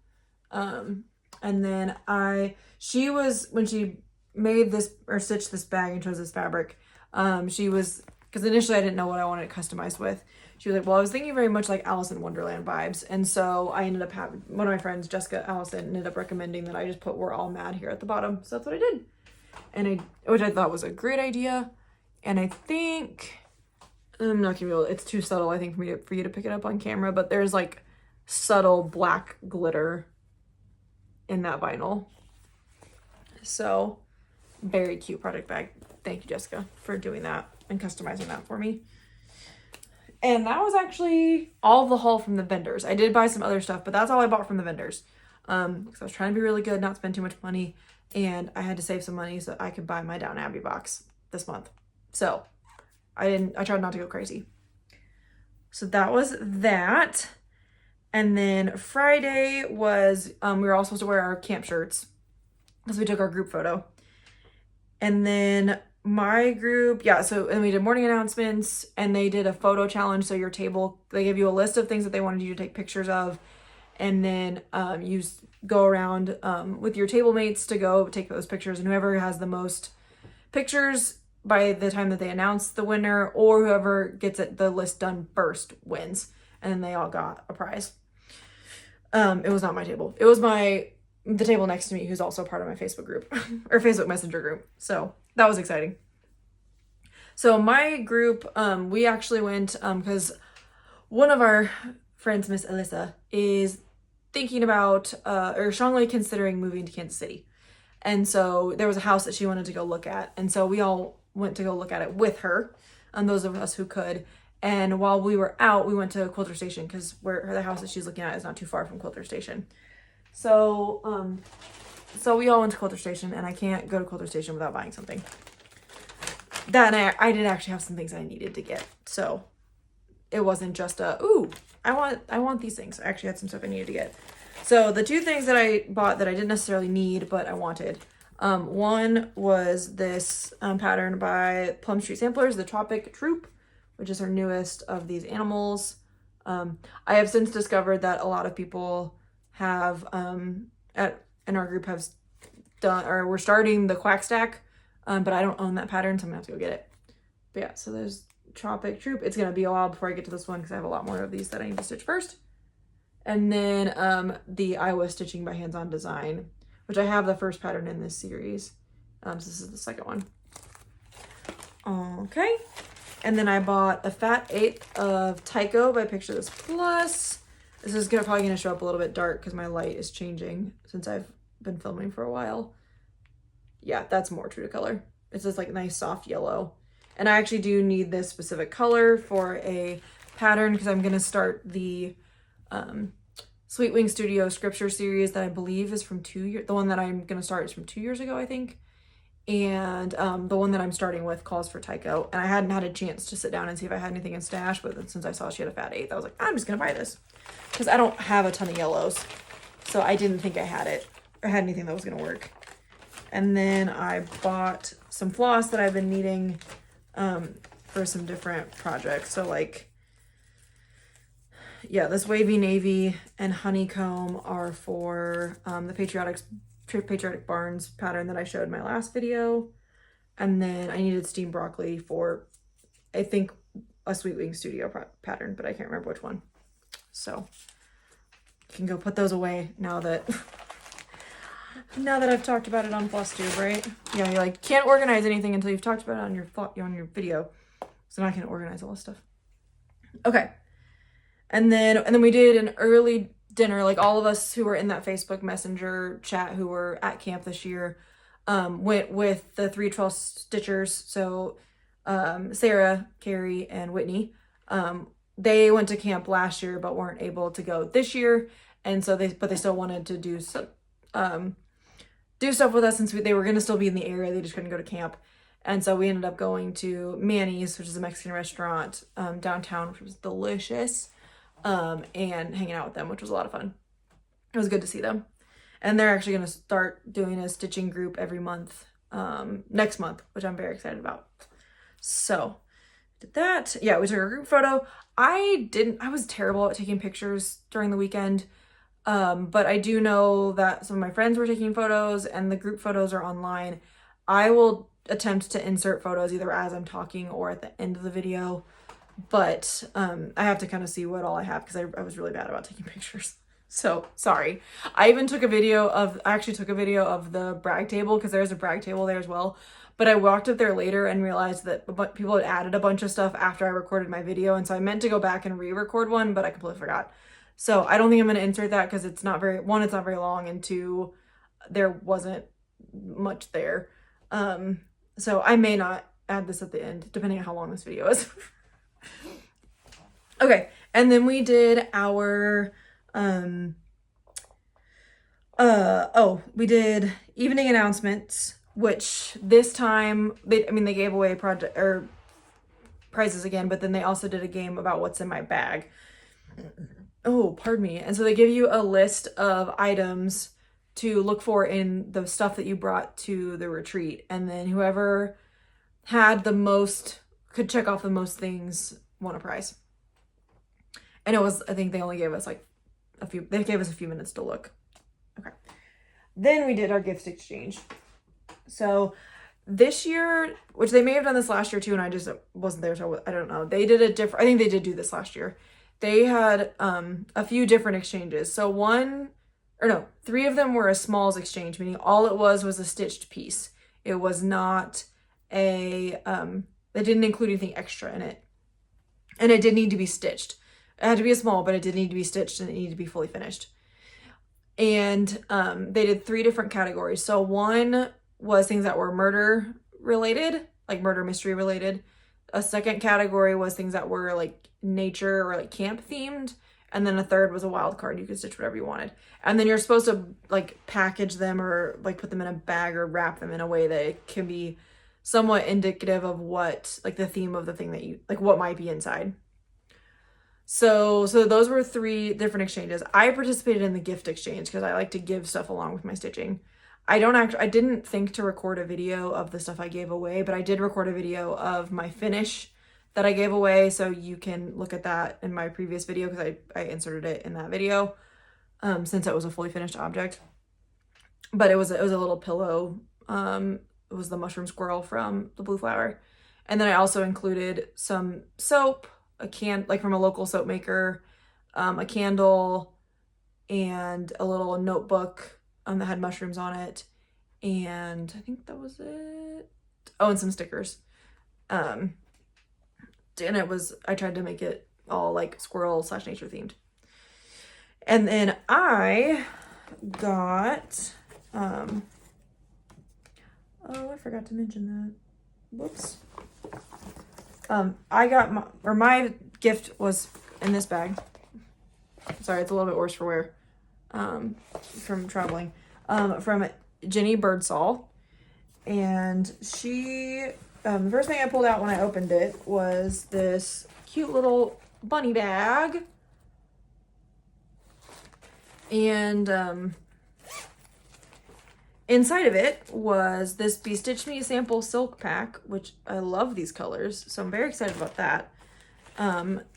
And then when she made this or stitched this bag and chose this fabric, because initially I didn't know what I wanted it customized with. She was like, well, I was thinking very much like Alice in Wonderland vibes. And so I ended up having, one of my friends, Jessica Allison, ended up recommending that I just put "We're All Mad" here at the bottom. So that's what I did. Which I thought was a great idea. And I think, I'm not gonna be able, it's too subtle, I think, for you to pick it up on camera, but there's like subtle black glitter in that vinyl. So very cute project bag. Thank you, Jessica, for doing that and customizing that for me. And that was actually all of the haul from the vendors. I did buy some other stuff, but that's all I bought from the vendors. Because I was trying to be really good, not spend too much money, and I had to save some money so that I could buy my Downton Abbey box this month. So I tried not to go crazy. So that was that. And then Friday was, we were all supposed to wear our camp shirts because we took our group photo. And then my group, and we did morning announcements, and they did a photo challenge. So your table, they give you a list of things that they wanted you to take pictures of, and then you go around with your table mates to go take those pictures, and whoever has the most pictures by the time that they announce the winner, or whoever gets the list done first wins. And then they all got a prize. It was not my table. It was the table next to me, who's also part of my Facebook group or Facebook Messenger group. So that was exciting. So my group, we actually went because one of our friends, Miss Alyssa, is thinking about or strongly considering moving to Kansas City. And so there was a house that she wanted to go look at. And so we all went to go look at it with her, those of us who could. And while we were out, we went to Quilter Station because the house that she's looking at is not too far from Quilter Station. So we all went to Quilter Station, and I can't go to Quilter Station without buying something. That, and I did actually have some things I needed to get. So it wasn't just I want these things. I actually had some stuff I needed to get. So the two things that I bought that I didn't necessarily need, but I wanted, one was this pattern by Plum Street Samplers, the Tropic Troop, which is her newest of these animals. I have since discovered that a lot of people have in our group have done, or we're starting the Quack Stack, but I don't own that pattern, so I'm gonna have to go get it. But yeah, so there's Tropic Troop. It's gonna be a while before I get to this one because I have a lot more of these that I need to stitch first. And then the Iowa Stitching by Hands On Design, which I have the first pattern in this series. So this is the second one. Okay. And then I bought a fat eighth of Tycho by Picture This Plus. This is probably gonna show up a little bit dark because my light is changing since I've been filming for a while. Yeah, that's more true to color. It's just like a nice soft yellow. And I actually do need this specific color for a pattern because I'm gonna start the Sweet Wing Studio Scripture series that I believe is from 2 years. The one that I'm gonna start is from 2 years ago, I think. And the one that I'm starting with calls for Tycho. And I hadn't had a chance to sit down and see if I had anything in stash, but since I saw she had a fat eighth, I was like, I'm just gonna buy this. Because I don't have a ton of yellows. So I didn't think I had it or had anything that was gonna work. And then I bought some floss that I've been needing for some different projects. So like, yeah, this wavy navy and honeycomb are for the Patriotic Barns pattern that I showed in my last video. And then I needed steamed broccoli for, I think, a Sweet Wing Studio pattern, but I can't remember which one. So you can go put those away now that I've talked about it on FlossTube, right? Yeah, you like can't organize anything until you've talked about it on your video. So now I can organize all this stuff. Okay. And then we did an early dinner, like all of us who were in that Facebook Messenger chat who were at camp this year, went with the 312 Stitchers. So Sarah, Carrie, and Whitney, they went to camp last year but weren't able to go this year, and so they still wanted to do stuff with us since they were going to still be in the area. They just couldn't go to camp, and so we ended up going to Manny's, which is a Mexican restaurant downtown, which was delicious, and hanging out with them, which was a lot of fun. It was good to see them. And they're actually going to start doing a stitching group every month next month, which I'm very excited about. So did that. Yeah, we took a group photo. I was terrible at taking pictures during the weekend. But I do know that some of my friends were taking photos and the group photos are online. I will attempt to insert photos either as I'm talking or at the end of the video. But I have to kind of see what all I have because I was really bad about taking pictures. So sorry. I actually took a video of the brag table because there's a brag table there as well. But I walked up there later and realized that people had added a bunch of stuff after I recorded my video. And so I meant to go back and re-record one, but I completely forgot. So I don't think I'm going to insert that because it's not very long, and two, there wasn't much there. So I may not add this at the end, depending on how long this video is. Okay. And then we did our, we did evening announcements, which this time they gave away prizes again, but then they also did a game about what's in my bag. Oh, pardon me. And so they give you a list of items to look for in the stuff that you brought to the retreat. And then whoever had the most, could check off the most things, won a prize. And I think they only gave us they gave us a few minutes to look. Okay. Then we did our gift exchange. So this year, which they may have done this last year too, and I just wasn't there, so I don't know. I think they did do this last year. They had a few different exchanges. So 3 of them were a smalls exchange, meaning all it was a stitched piece. It was not they didn't include anything extra in it. And it did need to be stitched. It had to be a small, but it did need to be stitched and it needed to be fully finished. And they did 3 different categories. So one was things that were murder related, like murder mystery related. A second category was things that were like nature or like camp themed. And then a third was a wild card. You could stitch whatever you wanted. And then you're supposed to like package them or like put them in a bag or wrap them in a way that it can be somewhat indicative of what, like the theme of the thing that you, like what might be inside. So those were 3 different exchanges. I participated in the gift exchange because I like to give stuff along with my stitching. I didn't think to record a video of the stuff I gave away, but I did record a video of my finish that I gave away. So you can look at that in my previous video because I inserted it in that video since it was a fully finished object. But it was a little pillow. It was the mushroom squirrel from the Blue Flower. And then I also included some soap, like from a local soap maker, a candle, and a little notebook that had mushrooms on it. And I think that was it. Oh, and some stickers. And I tried to make it all like squirrel / nature themed. And then I got, I forgot to mention that. Whoops. I got my gift was in this bag. Sorry, it's a little bit worse for wear, from traveling, from Jenny Birdsall. And she, the first thing I pulled out when I opened it was this cute little bunny bag. And, inside of it was this Be Stitch Me sample silk pack, which I love these colors, so I'm very excited about that.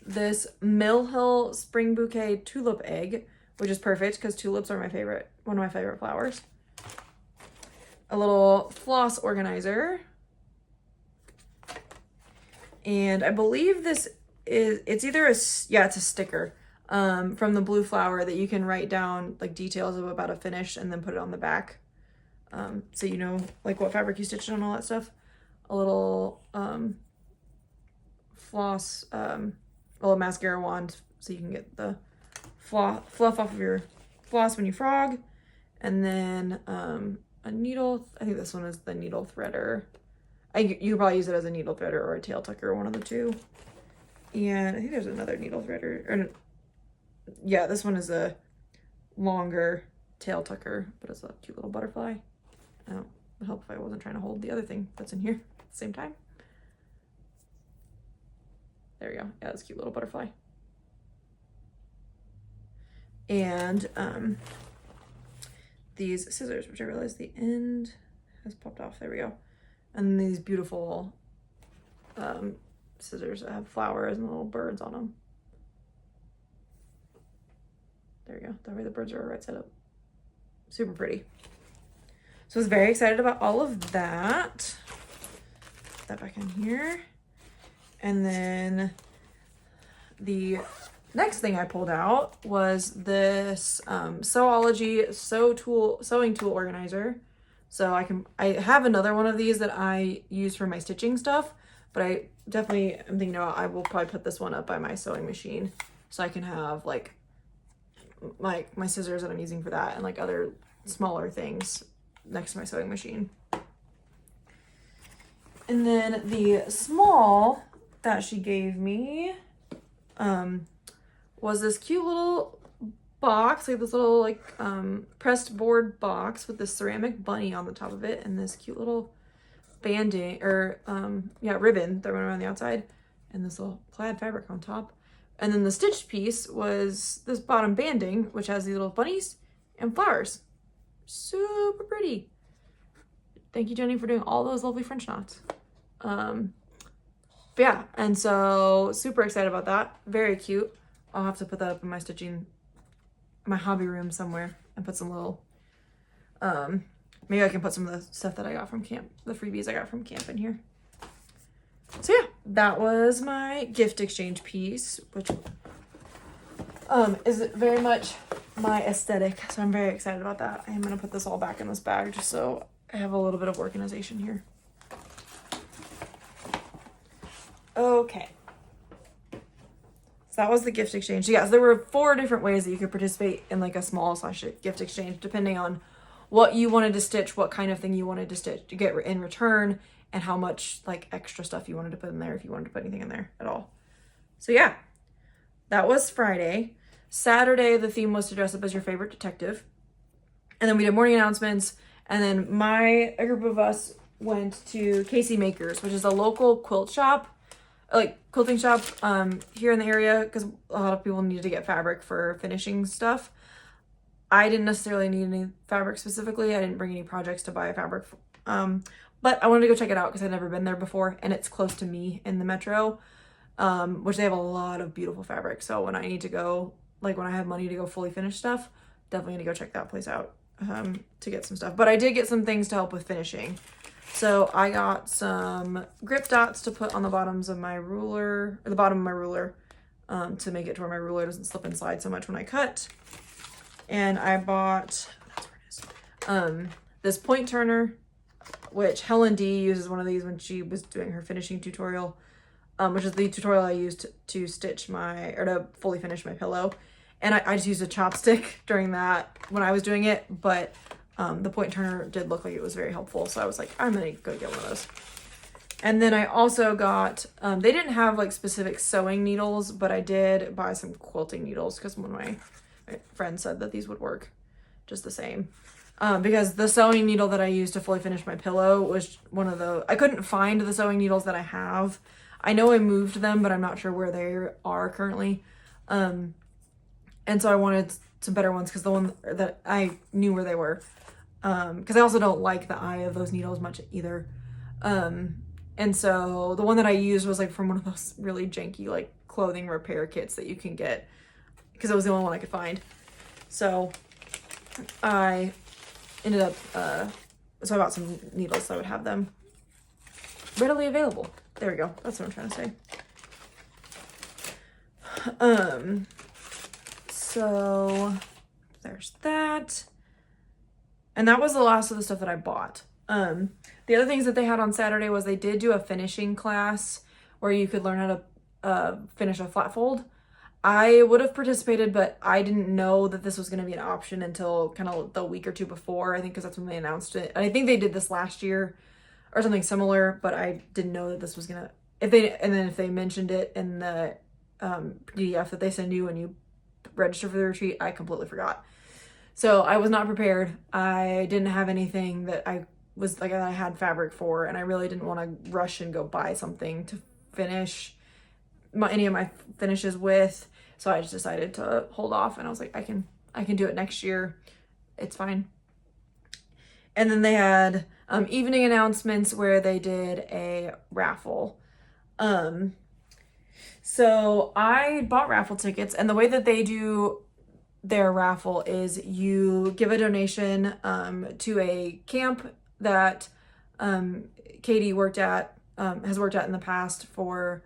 this Mill Hill Spring Bouquet Tulip Egg, which is perfect because tulips are one of my favorite flowers. A little floss organizer. And I believe it's either it's a sticker from the Blue Flower that you can write down like details about a finish and then put it on the back. So you know like what fabric you stitched on, all that stuff. A little floss, a little mascara wand so you can get the fluff off of your floss when you frog. And then a needle. I think this one is the needle threader. You could probably use it as a needle threader or a tail tucker, one of the two. And I think there's another needle threader. Or, yeah, this one is a longer tail tucker, but it's a cute little butterfly. It would help if I wasn't trying to hold the other thing that's in here at the same time. There we go. Yeah, that's a cute little butterfly. And these scissors, which I realized the end has popped off. There we go. And these beautiful scissors that have flowers and little birds on them. There we go. That way the birds are right side up. Super pretty. So I was very excited about all of that. Put that back in here. And then the next thing I pulled out was this Sewology sewing tool organizer. So I have another one of these that I use for my stitching stuff, but I definitely am thinking I will probably put this one up by my sewing machine so I can have like my scissors that I'm using for that and like other smaller things next to my sewing machine. And then the small that she gave me was this cute little box, like this little like pressed board box with this ceramic bunny on the top of it and this cute little banding or ribbon that went around the outside and this little plaid fabric on top. And then the stitched piece was this bottom banding, which has these little bunnies and flowers. Super pretty. Thank you, Jenny, for doing all those lovely French knots. But yeah, and so super excited about that. Very cute. I'll have to put that up in my hobby room somewhere and put some little, maybe I can put some of the stuff that I got from camp, the freebies I got from camp in here. So yeah, that was my gift exchange piece, which is very much my aesthetic. So I'm very excited about that. I'm going to put this all back in this bag just so I have a little bit of organization here. Okay. So that was the gift exchange. Yeah, so there were 4 different ways that you could participate in like a small / gift exchange, depending on what you wanted to stitch, what kind of thing you wanted to stitch to get in return, and how much like extra stuff you wanted to put in there, if you wanted to put anything in there at all. So yeah, that was Friday. Saturday, the theme was to dress up as your favorite detective. And then we did morning announcements. And then a group of us went to Casey Makers, which is a local quilt shop, like quilting shop here in the area, because a lot of people needed to get fabric for finishing stuff. I didn't necessarily need any fabric specifically. I didn't bring any projects to buy fabric. But I wanted to go check it out because I'd never been there before, and it's close to me in the metro, which they have a lot of beautiful fabric. So when I need to go, like when I have money to go fully finish stuff, definitely need to go check that place out to get some stuff. But I did get some things to help with finishing. So I got some grip dots to put on the bottoms of my ruler, or the bottom of my ruler, to make it to where my ruler doesn't slip and slide so much when I cut. And I bought, that's where it is, this point turner, which Helen D uses one of these when she was doing her finishing tutorial, which is the tutorial I used to stitch to fully finish my pillow. And I just used a chopstick during that when I was doing it, but the point turner did look like it was very helpful. So I was like, I'm gonna go get one of those. And then I also got, they didn't have like specific sewing needles, but I did buy some quilting needles because one of my friends said that these would work just the same. Because the sewing needle that I used to fully finish my pillow was one of the, I couldn't find the sewing needles that I have. I know I moved them, but I'm not sure where they are currently. And so I wanted some better ones because the one that I knew where they were. Because I also don't like the eye of those needles much either. And so the one that I used was like from one of those really janky like clothing repair kits that you can get, because it was the only one I could find. So I ended up, so I bought some needles so I would have them readily available. There we go. That's what I'm trying to say. So there's that. And that was the last of the stuff that I bought. The other things that they had on Saturday was they did do a finishing class where you could learn how to finish a flat fold. I would have participated, but I didn't know that this was going to be an option until kind of the week or two before, I think, because that's when they announced it. And I think they did this last year or something similar, but I didn't know that this was going to, if they mentioned it in the PDF that they send you when you register for the retreat, I completely forgot. So I was not prepared. I didn't have anything that I had fabric for, and I really didn't want to rush and go buy something to finish any of my finishes with. So I just decided to hold off, and I was like, I can do it next year. It's fine. And then they had evening announcements where they did a raffle. So I bought raffle tickets, and the way that they do their raffle is you give a donation to a camp that Katie has worked at in the past for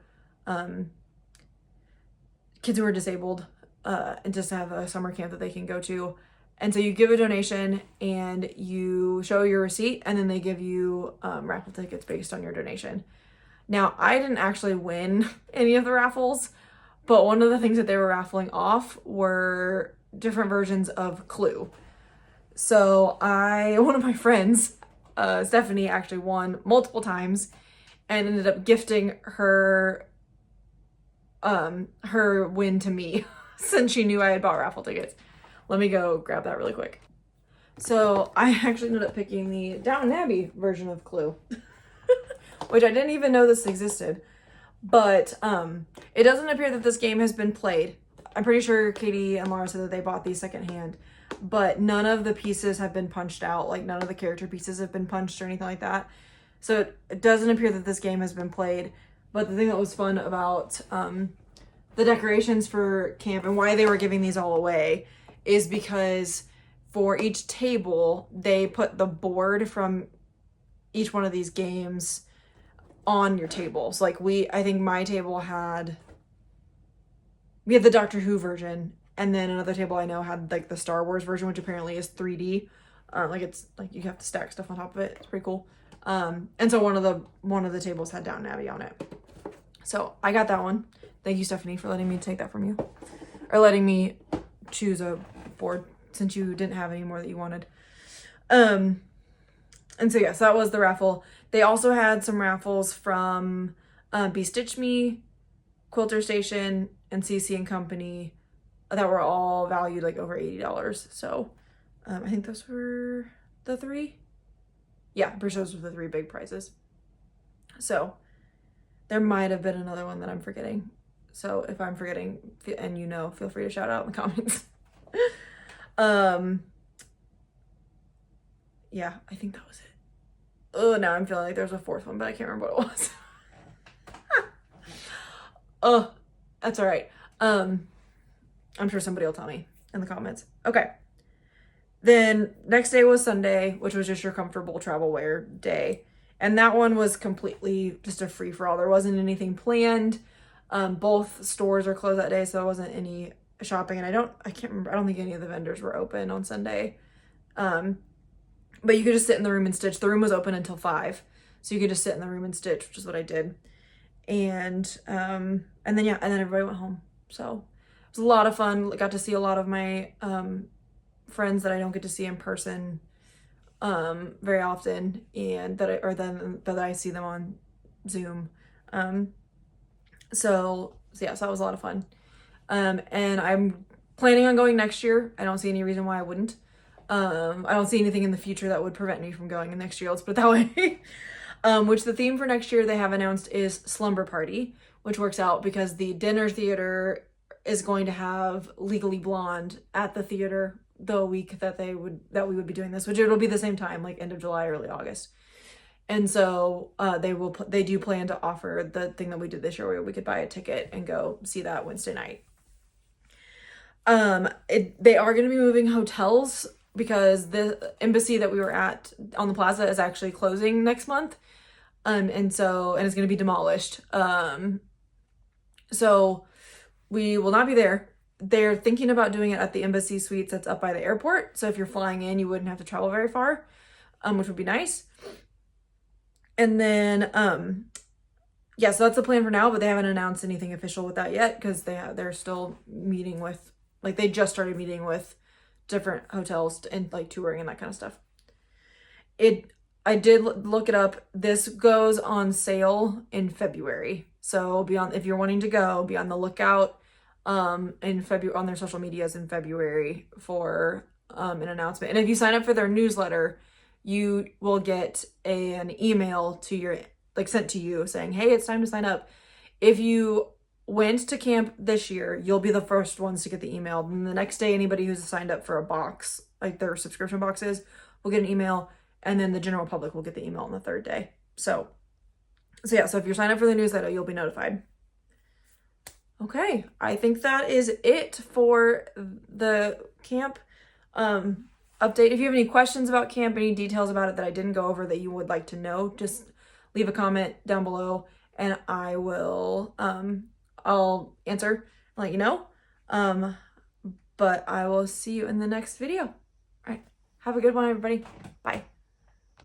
kids who are disabled, and just to have a summer camp that they can go to. And so you give a donation and you show your receipt, and then they give you raffle tickets based on your donation. Now, I didn't actually win any of the raffles, but one of the things that they were raffling off were different versions of Clue. So one of my friends, Stephanie, actually won multiple times and ended up gifting her win to me since she knew I had bought raffle tickets. Let me go grab that really quick. So I actually ended up picking the Downton Abbey version of Clue, which I didn't even know this existed. But it doesn't appear that this game has been played. I'm pretty sure Katie and Laura said that they bought these secondhand, but none of the pieces have been punched out. Like, none of the character pieces have been punched or anything like that. So it doesn't appear that this game has been played. But the thing that was fun about the decorations for camp and why they were giving these all away is because for each table, they put the board from each one of these games on your table. So like I think my table we had the Doctor Who version, and then another table I know had like the Star Wars version, which apparently is 3D. It's like you have to stack stuff on top of it. It's pretty cool. And so one of the tables had Downton Abbey on it. So I got that one. Thank you, Stephanie, for letting me take that from you, or letting me choose a board since you didn't have any more that you wanted. And so yes, that was the raffle. They also had some raffles from Be Stitch Me, Quilter Station, and CC and Company that were all valued like over $80. So I think those were the three. Yeah, I'm pretty sure those were the three big prizes. So there might have been another one that I'm forgetting. So if I'm forgetting and feel free to shout out in the comments. Yeah, I think that was it. Oh, now I'm feeling like there's a fourth one, but I can't remember what it was. Oh, that's all right. I'm sure somebody will tell me in the comments. Okay. Then next day was Sunday, which was just your comfortable travel wear day. And that one was completely just a free for all. There wasn't anything planned. Both stores are closed that day, so there wasn't any shopping. And I can't remember. I don't think any of the vendors were open on Sunday. But you could just sit in the room and stitch. The room was open until 5. So you could just sit in the room and stitch, which is what I did. And then everybody went home. So it was a lot of fun. Got to see a lot of my friends that I don't get to see in person very often, and that I see them on Zoom. So that was a lot of fun. And I'm planning on going next year. I don't see any reason why I wouldn't. I don't see anything in the future that would prevent me from going next year. Let's put it that way. Which the theme for next year they have announced is Slumber Party, which works out because the dinner theater is going to have Legally Blonde at the theater the week that we would be doing this, which it'll be the same time, like end of July, early August. And so they do plan to offer the thing that we did this year where we could buy a ticket and go see that Wednesday night. They are going to be moving hotels because the embassy that we were at on the plaza is actually closing next month. And it's going to be demolished. So we will not be there. They're thinking about doing it at the Embassy Suites that's up by the airport. So if you're flying in, you wouldn't have to travel very far, which would be nice. And then, yeah, so that's the plan for now, but they haven't announced anything official with that yet because they're still meeting with, like, they just started meeting with different hotels and like touring and that kind of stuff. I did look it up. This goes on sale in February. So if you're wanting to go, be on the lookout in February on their social medias in February for an announcement. And if you sign up for their newsletter, you will get an email to your sent to you saying, hey, it's time to sign up. If you went to camp this year, you'll be the first ones to get the email. And the next day, anybody who's signed up for a box, like their subscription boxes, will get an email. And then the general public will get the email on the third day. So yeah, so if you're signed up for the newsletter, you'll be notified. Okay, I think that is it for the camp update. If you have any questions about camp, any details about it that I didn't go over that you would like to know, just leave a comment down below and I will, I'll answer and let you know. But I will see you in the next video. All right, have a good one, everybody. Bye.